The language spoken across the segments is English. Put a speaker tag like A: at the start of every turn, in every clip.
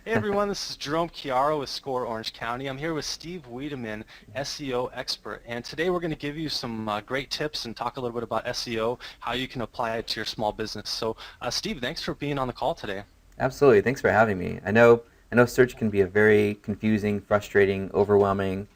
A: Hey everyone, this is Jerome Chiaro with Score Orange County. I'm here with Steve Wiedemann, SEO expert, and today we're going to give you some great tips and talk a little bit about SEO, how you can apply it to your small business. So, Steve, thanks for being on the call today.
B: Absolutely. Thanks for having me. I know search can be a very confusing, frustrating, overwhelming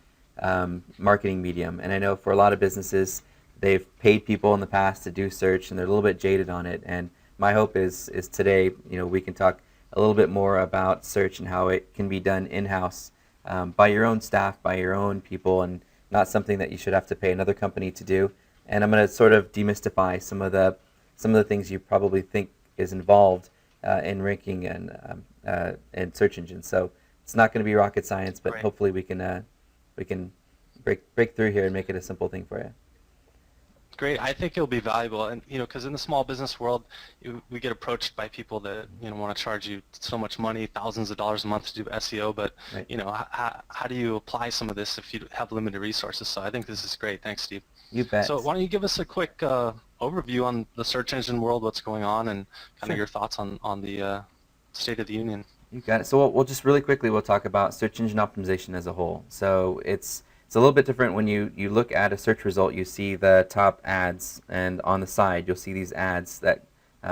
B: marketing medium, and I know for a lot of businesses, they've paid people in the past to do search, and they're a little bit jaded on it. And my hope is today, we can talk a little bit more about search and how it can be done in-house by your own staff, by your own people, and not something that you should have to pay another company to do. And I'm going to sort of demystify some of the things you probably think is involved in ranking and search engines. So it's not going to be rocket science, but
A: Great.
B: hopefully we can break through here and make it a simple thing for you.
A: Great. I think it'll be valuable, and because in the small business world, we get approached by people that want to charge you so much money, thousands of dollars a month to do SEO. But
B: Right.
A: how do you apply some of this if you have limited resources? So I think this is great. Thanks, Steve.
B: You
A: So
B: bet.
A: why don't you give us a quick overview on the search engine world, what's going on, and kind of
B: Sure.
A: your thoughts on the State of the Union.
B: You got it. So we'll just really quickly we'll talk about search engine optimization as a whole. So it's a little bit different when you look at a search result. You see the top ads, and on the side you'll see these ads that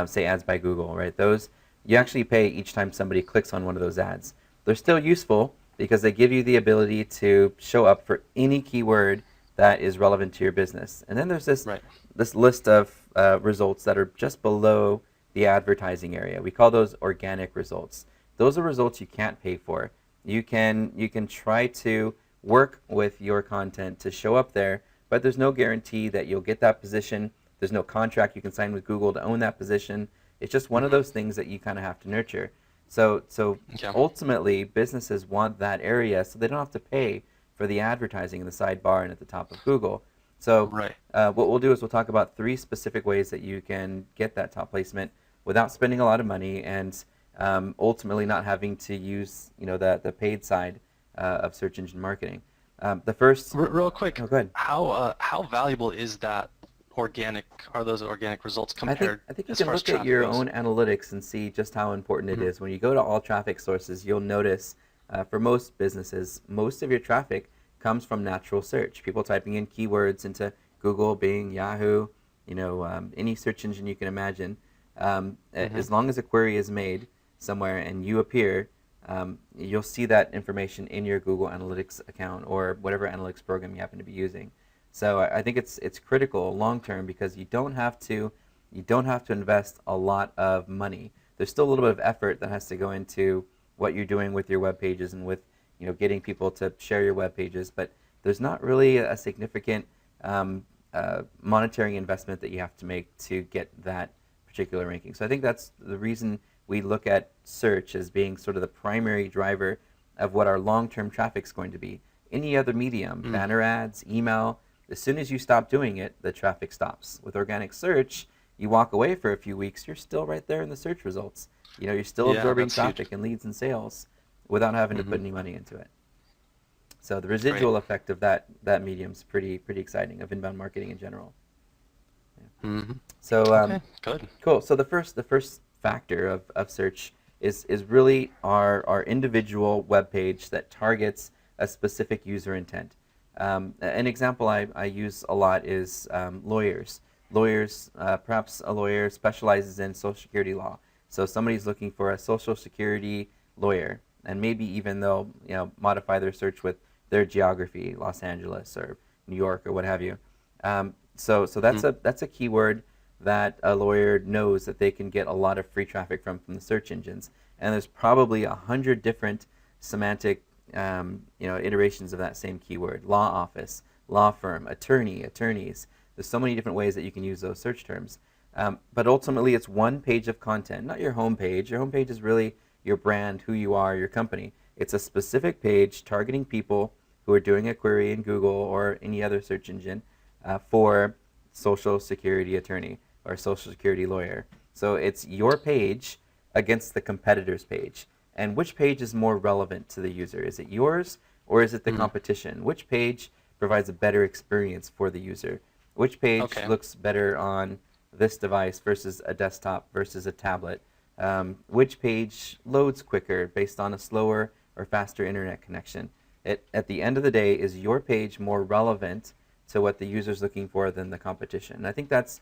B: say ads by Google. Right? Those you actually pay each time somebody clicks on one of those ads. They're still useful because they give you the ability to show up for any keyword that is relevant to your business. And then there's this
A: Right.
B: this list of results that are just below the advertising area. We call those organic results. Those are results you can't pay for. You can try to work with your content to show up there, but there's no guarantee that you'll get that position. There's no contract you can sign with Google to own that position. It's just one of
A: Mm-hmm.
B: those things that you kind of have to nurture. So
A: Okay.
B: ultimately, businesses want that area so they don't have to pay for the advertising in the sidebar and at the top of Google. So
A: Right.
B: what we'll do is we'll talk about three specific ways that you can get that top placement without spending a lot of money and ultimately not having to use the paid side of search engine marketing. The first,
A: Real quick,
B: oh, go ahead.
A: how valuable is that organic? Are those organic results
B: I think
A: compared
B: I think you
A: as
B: can
A: far as
B: look at
A: traffic
B: your
A: goes?
B: own analytics and see just how important it
A: Mm-hmm.
B: is. When you go to all traffic sources, you'll notice for most businesses, most of your traffic comes from natural search. People typing in keywords into Google, Bing, Yahoo, any search engine you can imagine.
A: Mm-hmm.
B: As long as a query is made somewhere and you appear, you'll see that information in your Google Analytics account or whatever analytics program you happen to be using. So I think it's critical long term because you don't have to invest a lot of money. There's still a little bit of effort that has to go into what you're doing with your web pages and with getting people to share your web pages, but there's not really a significant monetary investment that you have to make to get that particular ranking. So I think that's the reason we look at search as being sort of the primary driver of what our long-term traffic is going to be. Any other medium,
A: Mm.
B: banner ads, email, as soon as you stop doing it, the traffic stops. With organic search, you walk away for a few weeks, you're still right there in the search results. You're still
A: Yeah,
B: absorbing
A: that's huge.
B: traffic and leads and sales without having to
A: Mm-hmm.
B: put any money into it. So the
A: Great.
B: residual effect of that medium is pretty exciting of inbound marketing in general. Yeah.
A: Mm-hmm.
B: So
A: Okay, good.
B: cool. So the first factor of search is really our individual web page that targets a specific user intent. An example I use a lot is lawyers. Lawyers, perhaps a lawyer specializes in Social Security law. So somebody's looking for a Social Security lawyer, and maybe even they'll modify their search with their geography, Los Angeles or New York or what have you. So
A: Mm-hmm.
B: that's a keyword that a lawyer knows that they can get a lot of free traffic from the search engines. And there's probably 100 different semantic iterations of that same keyword: law office, law firm, attorney, attorneys. There's so many different ways that you can use those search terms. But ultimately, it's one page of content, not your home page. Your home page is really your brand, who you are, your company. It's a specific page targeting people who are doing a query in Google or any other search engine for Social Security attorney or Social Security lawyer. So it's your page against the competitor's page. And which page is more relevant to the user? Is it yours or is it the
A: Mm-hmm.
B: competition? Which page provides a better experience for the user? Which page
A: Okay.
B: looks better on this device versus a desktop versus a tablet? which page loads quicker based on a slower or faster internet connection. At the end of the day, is your page more relevant to what the user's looking for than the competition? And I think that's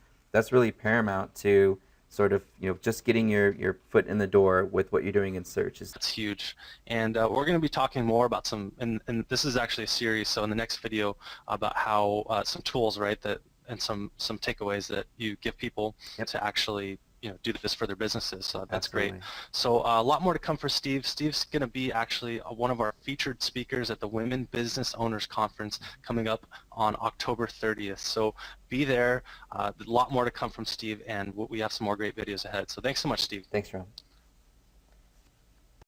B: really paramount to sort of, just getting your foot in the door with what you're doing in search.
A: That's huge. And we're going to be talking more about some, and this is actually a series, so in the next video about how some tools, right, that and some takeaways that you give people to actually do this for their businesses. So that's
B: Absolutely.
A: great. So a lot more to come for Steve. Steve's going to be actually one of our featured speakers at the Women Business Owners Conference coming up on October 30th. So be there. A lot more to come from Steve, and we have some more great videos ahead. So thanks so much, Steve.
B: Thanks, Ron.